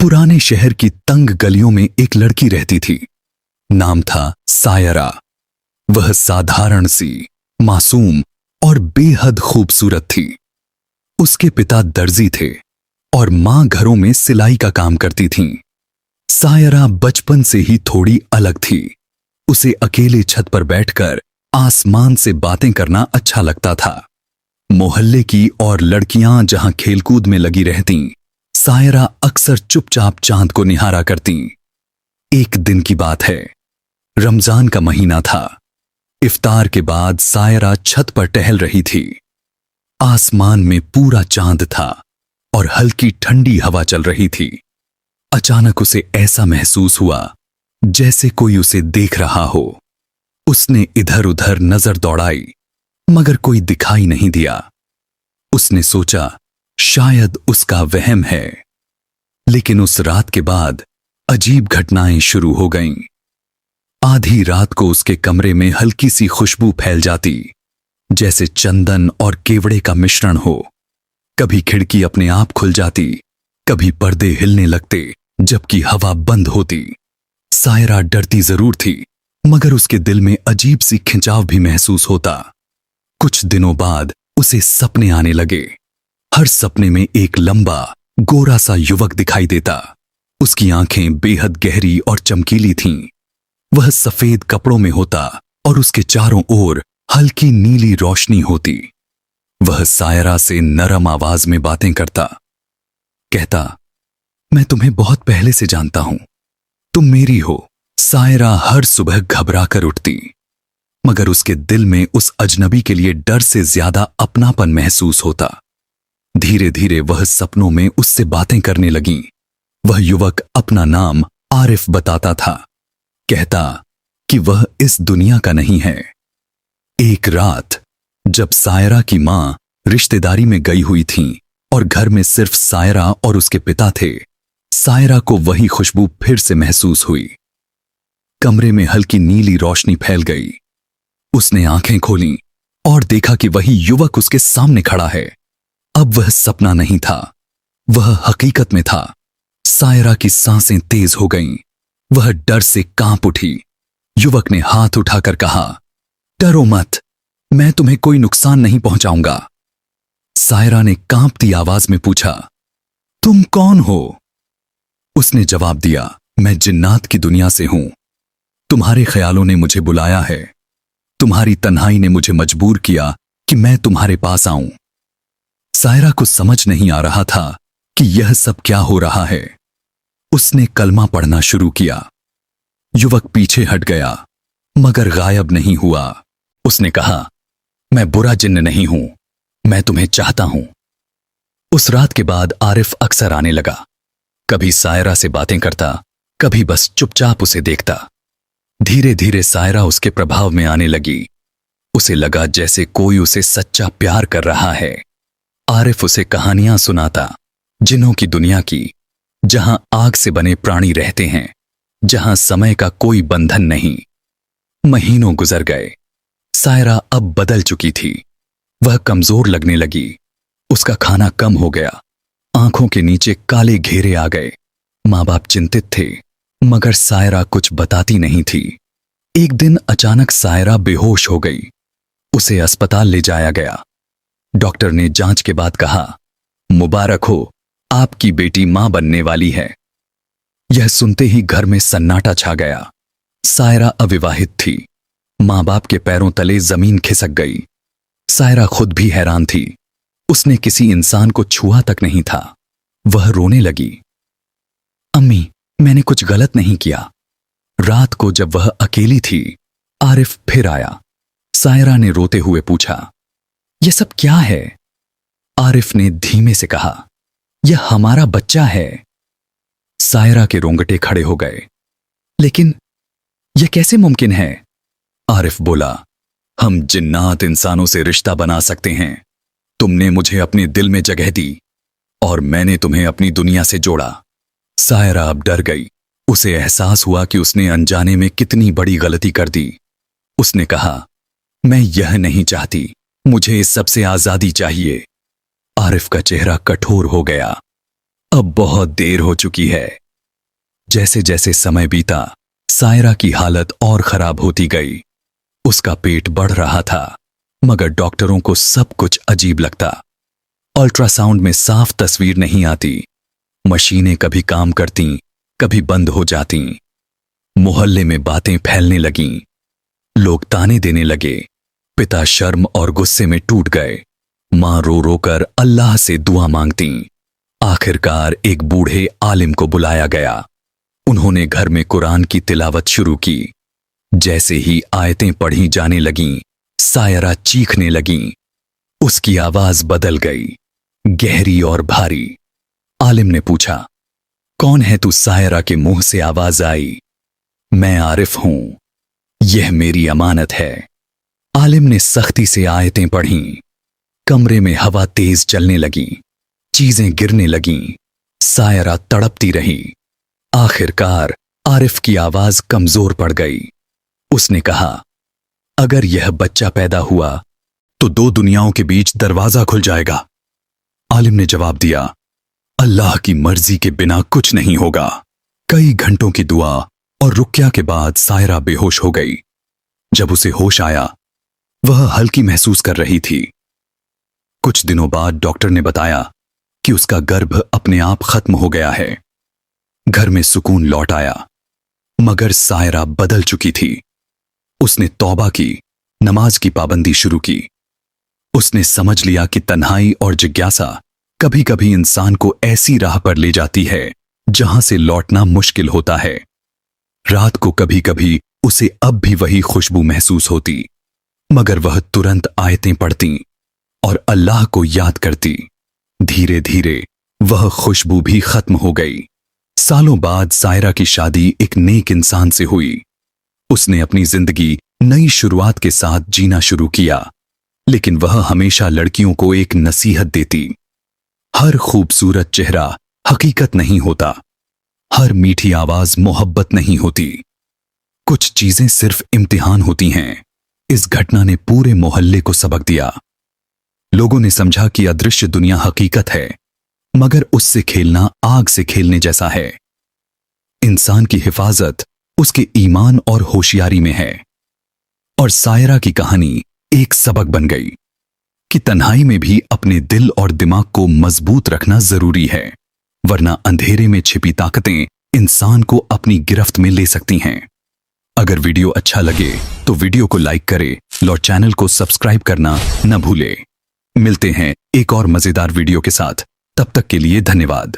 पुराने शहर की तंग गलियों में एक लड़की रहती थी। नाम था सायरा। वह साधारण सी, मासूम और बेहद खूबसूरत थी। उसके पिता दर्जी थे और मां घरों में सिलाई का काम करती थीं। सायरा बचपन से ही थोड़ी अलग थी। उसे अकेले छत पर बैठकर आसमान से बातें करना अच्छा लगता था। मोहल्ले की और लड़कियां जहां खेलकूद में लगी रहतीं, सायरा अक्सर चुपचाप चांद को निहारा करतीं। एक दिन की बात है, रमजान का महीना था। इफ्तार के बाद सायरा छत पर टहल रही थी। आसमान में पूरा चांद था और हल्की ठंडी हवा चल रही थी। अचानक उसे ऐसा महसूस हुआ जैसे कोई उसे देख रहा हो। उसने इधर उधर नजर दौड़ाई, मगर कोई दिखाई नहीं दिया। उसने सोचा शायद उसका वहम है। लेकिन उस रात के बाद अजीब घटनाएं शुरू हो गईं। आधी रात को उसके कमरे में हल्की सी खुशबू फैल जाती, जैसे चंदन और केवड़े का मिश्रण हो। कभी खिड़की अपने आप खुल जाती, कभी पर्दे हिलने लगते, जबकि हवा बंद होती। सायरा डरती जरूर थी, मगर उसके दिल में अजीब सी खिंचाव भी महसूस होता। कुछ दिनों बाद उसे सपने आने लगे। हर सपने में एक लंबा, गोरा सा युवक दिखाई देता। उसकी आंखें बेहद गहरी और चमकीली थीं। वह सफेद कपड़ों में होता और उसके चारों ओर हल्की नीली रोशनी होती। वह सायरा से नरम आवाज में बातें करता। कहता, मैं तुम्हें बहुत पहले से जानता हूं, तुम मेरी हो। सायरा हर सुबह घबरा कर उठती, मगर उसके दिल में उस अजनबी के लिए डर से ज्यादा अपनापन महसूस होता। धीरे धीरे वह सपनों में उससे बातें करने लगी। वह युवक अपना नाम आरिफ बताता था। कहता कि वह इस दुनिया का नहीं है। एक रात जब सायरा की मां रिश्तेदारी में गई हुई थी और घर में सिर्फ सायरा और उसके पिता थे, सायरा को वही खुशबू फिर से महसूस हुई। कमरे में हल्की नीली रोशनी फैल गई। उसने आंखें खोलीं और देखा कि वही युवक उसके सामने खड़ा है। अब वह सपना नहीं था, वह हकीकत में था। सायरा की सांसें तेज हो गईं। वह डर से कांप उठी। युवक ने हाथ उठाकर कहा, डरो मत, मैं तुम्हें कोई नुकसान नहीं पहुंचाऊंगा। सायरा ने कांपती आवाज में पूछा, तुम कौन हो? उसने जवाब दिया, मैं जिन्नात की दुनिया से हूं। तुम्हारे ख्यालों ने मुझे बुलाया है। तुम्हारी तन्हाई ने मुझे मजबूर किया कि मैं तुम्हारे पास आऊं। सायरा को समझ नहीं आ रहा था कि यह सब क्या हो रहा है। उसने कलमा पढ़ना शुरू किया। युवक पीछे हट गया, मगर गायब नहीं हुआ। उसने कहा, मैं बुरा जिन्न नहीं हूं, मैं तुम्हें चाहता हूं। उस रात के बाद आरिफ अक्सर आने लगा। कभी सायरा से बातें करता, कभी बस चुपचाप उसे देखता। धीरे धीरे सायरा उसके प्रभाव में आने लगी। उसे लगा जैसे कोई उसे सच्चा प्यार कर रहा है। आरिफ उसे कहानियां सुनाता, जिन्हों की दुनिया की, जहां आग से बने प्राणी रहते हैं, जहां समय का कोई बंधन नहीं। महीनों गुजर गए। सायरा अब बदल चुकी थी। वह कमजोर लगने लगी। उसका खाना कम हो गया। आंखों के नीचे काले घेरे आ गए। मां बाप चिंतित थे, मगर सायरा कुछ बताती नहीं थी। एक दिन अचानक सायरा बेहोश हो गई। उसे अस्पताल ले जाया गया। डॉक्टर ने जांच के बाद कहा, मुबारक हो, आपकी बेटी मां बनने वाली है। यह सुनते ही घर में सन्नाटा छा गया। सायरा अविवाहित थी। मां बाप के पैरों तले जमीन खिसक गई। सायरा खुद भी हैरान थी। उसने किसी इंसान को छुआ तक नहीं था। वह रोने लगी, अम्मी, मैंने कुछ गलत नहीं किया। रात को जब वह अकेली थी, आरिफ फिर आया। सायरा ने रोते हुए पूछा, यह सब क्या है? आरिफ ने धीमे से कहा, यह हमारा बच्चा है। सायरा के रोंगटे खड़े हो गए। लेकिन यह कैसे मुमकिन है? आरिफ बोला, हम जिन्नात इंसानों से रिश्ता बना सकते हैं। तुमने मुझे अपने दिल में जगह दी और मैंने तुम्हें अपनी दुनिया से जोड़ा। सायरा अब डर गई। उसे एहसास हुआ कि उसने अनजाने में कितनी बड़ी गलती कर दी। उसने कहा, मैं यह नहीं चाहती, मुझे इस सब से आजादी चाहिए। आरिफ का चेहरा कठोर हो गया। अब बहुत देर हो चुकी है। जैसे जैसे समय बीता, सायरा की हालत और खराब होती गई। उसका पेट बढ़ रहा था, मगर डॉक्टरों को सब कुछ अजीब लगता। अल्ट्रासाउंड में साफ तस्वीर नहीं आती। मशीनें कभी काम करती, कभी बंद हो जाती। मोहल्ले में बातें फैलने लगीं। लोग ताने देने लगे। पिता शर्म और गुस्से में टूट गए। मां रो रो कर अल्लाह से दुआ मांगती। आखिरकार एक बूढ़े आलिम को बुलाया गया। उन्होंने घर में कुरान की तिलावत शुरू की। जैसे ही आयतें पढ़ी जाने लगीं, सायरा चीखने लगीं। उसकी आवाज बदल गई, गहरी और भारी। आलिम ने पूछा, कौन है तू? सायरा के मुंह से आवाज आई, मैं आरिफ हूं, यह मेरी अमानत है। आलिम ने सख्ती से आयतें पढ़ीं। कमरे में हवा तेज चलने लगी, चीजें गिरने लगीं। सायरा तड़पती रही। आखिरकार आरिफ की आवाज कमजोर पड़ गई। उसने कहा, अगर यह बच्चा पैदा हुआ तो दो दुनियाओं के बीच दरवाजा खुल जाएगा। आलिम ने जवाब दिया, अल्लाह की मर्जी के बिना कुछ नहीं होगा। कई घंटों की दुआ और रुक्या के बाद सायरा बेहोश हो गई। जब उसे होश आया, वह हल्की महसूस कर रही थी। कुछ दिनों बाद डॉक्टर ने बताया कि उसका गर्भ अपने आप खत्म हो गया है। घर में सुकून लौट आया, मगर सायरा बदल चुकी थी। उसने तौबा की, नमाज की पाबंदी शुरू की। उसने समझ लिया कि तन्हाई और जिज्ञासा कभी कभी इंसान को ऐसी राह पर ले जाती है जहां से लौटना मुश्किल होता है। रात को कभी कभी उसे अब भी वही खुशबू महसूस होती, मगर वह तुरंत आयतें पढ़ती और अल्लाह को याद करती। धीरे धीरे वह खुशबू भी खत्म हो गई। सालों बाद सायरा की शादी एक नेक इंसान से हुई। उसने अपनी जिंदगी नई शुरुआत के साथ जीना शुरू किया, लेकिन वह हमेशा लड़कियों को एक नसीहत देती, हर खूबसूरत चेहरा हकीकत नहीं होता, हर मीठी आवाज मोहब्बत नहीं होती, कुछ चीजें सिर्फ इम्तिहान होती हैं। इस घटना ने पूरे मोहल्ले को सबक दिया। लोगों ने समझा कि अदृश्य दुनिया हकीकत है, मगर उससे खेलना आग से खेलने जैसा है। इंसान की हिफाजत उसके ईमान और होशियारी में है। और सायरा की कहानी एक सबक बन गई कि तन्हाई में भी अपने दिल और दिमाग को मजबूत रखना जरूरी है, वरना अंधेरे में छिपी ताकतें इंसान को अपनी गिरफ्त में ले सकती हैं। अगर वीडियो अच्छा लगे तो वीडियो को लाइक करें और चैनल को सब्सक्राइब करना न भूलें। मिलते हैं एक और मजेदार वीडियो के साथ। तब तक के लिए धन्यवाद।